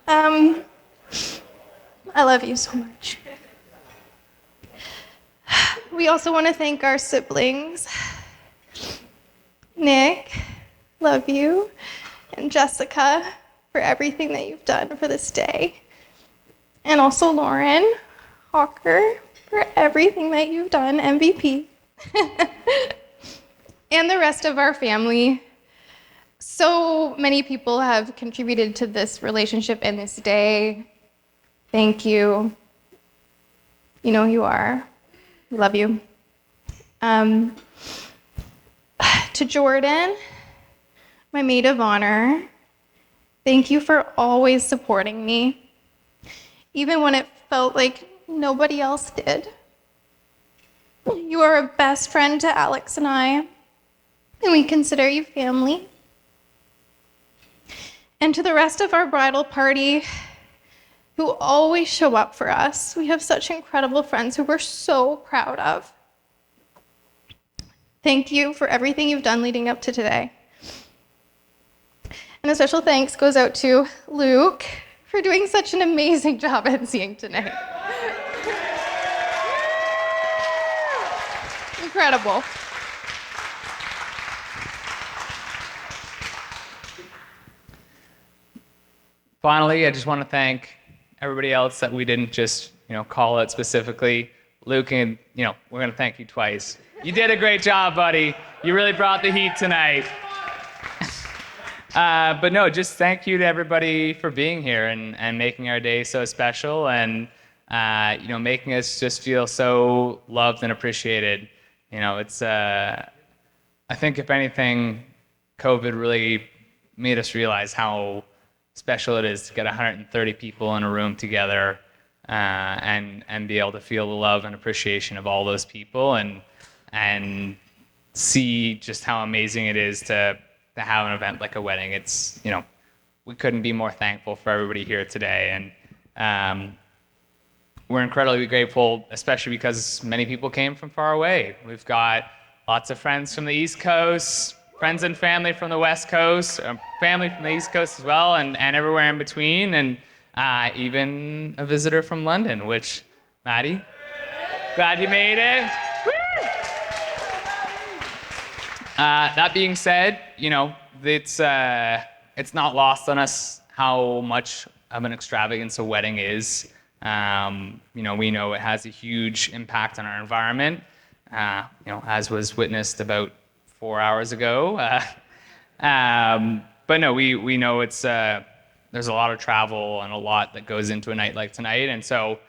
I love you so much. We also want to thank our siblings. Nick, love you, and Jessica for everything that you've done for this day. And also Lauren Hawker for everything that you've done, MVP. And the rest of our family. So many people have contributed to this relationship and this day. Thank you. You know who you are. We love you. To Jordan, my maid of honor, thank you for always supporting me, even when it felt like nobody else did. You are a best friend to Alex and I, and we consider you family. And to the rest of our bridal party, who always show up for us. We have such incredible friends who we're so proud of. Thank you for everything you've done leading up to today. And a special thanks goes out to Luke for doing such an amazing job emceeing tonight. Incredible. Finally, I just want to thank everybody else that we didn't just, call out specifically. Luke, and we're going to thank you twice. You did a great job, buddy. You really brought the heat tonight. But no, just thank you to everybody for being here and making our day so special and, making us just feel so loved and appreciated. It's, I think if anything, COVID really made us realize how special it is to get 130 people in a room together and be able to feel the love and appreciation of all those people and see just how amazing it is to have an event like a wedding. It's, we couldn't be more thankful for everybody here today. And we're incredibly grateful, especially because many people came from far away. We've got lots of friends from the East Coast, friends and family from the West Coast, family from the East Coast as well, and everywhere in between, and even a visitor from London, which, Maddie, glad you made it. That being said, it's not lost on us how much of an extravagance a wedding is. We know it has a huge impact on our environment, as was witnessed about 4 hours ago. But no, we know it's there's a lot of travel and a lot that goes into a night like tonight. And so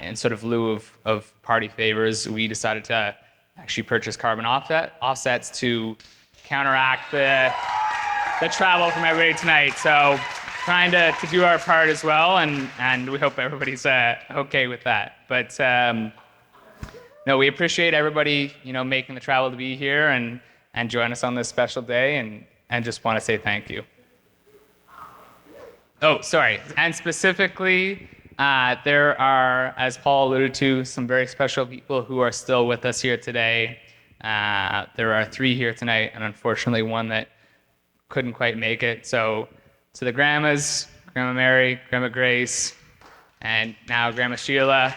in sort of lieu of party favors, we decided to actually purchase carbon offsets to counteract the travel from everybody tonight. So trying to do our part as well, and we hope everybody's okay with that. But no, we appreciate everybody, making the travel to be here and join us on this special day, and just want to say thank you. Oh, sorry. And specifically, there are, as Paul alluded to, some very special people who are still with us here today. There are 3 here tonight, and unfortunately 1 that couldn't quite make it. So to the grandmas, Grandma Mary, Grandma Grace, and now Grandma Sheila.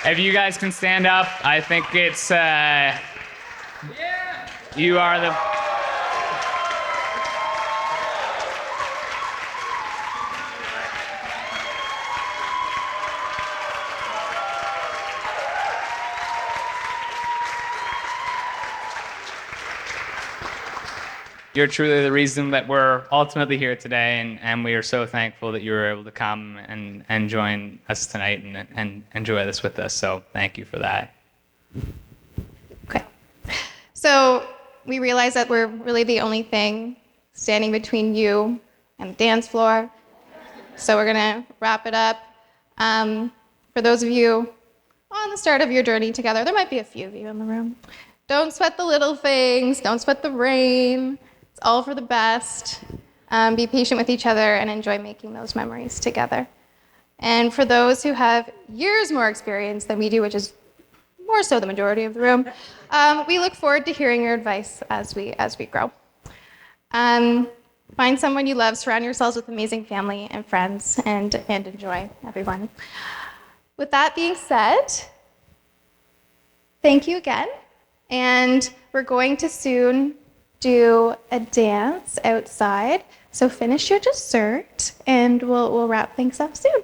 If you guys can stand up, I think it's, you are the... You're truly the reason that we're ultimately here today, and we are so thankful that you were able to come and join us tonight and enjoy this with us. So thank you for that. Okay. So we realize that we're really the only thing standing between you and the dance floor. So we're going to wrap it up. For those of you on the start of your journey together, there might be a few of you in the room. Don't sweat the little things. Don't sweat the rain. It's all for the best. Be patient with each other and enjoy making those memories together. And for those who have years more experience than we do, which is more so the majority of the room, we look forward to hearing your advice as we grow. Find someone you love, surround yourselves with amazing family and friends, and enjoy, everyone. With that being said, thank you again. And we're going to soon do a dance outside. So finish your dessert, and we'll wrap things up soon.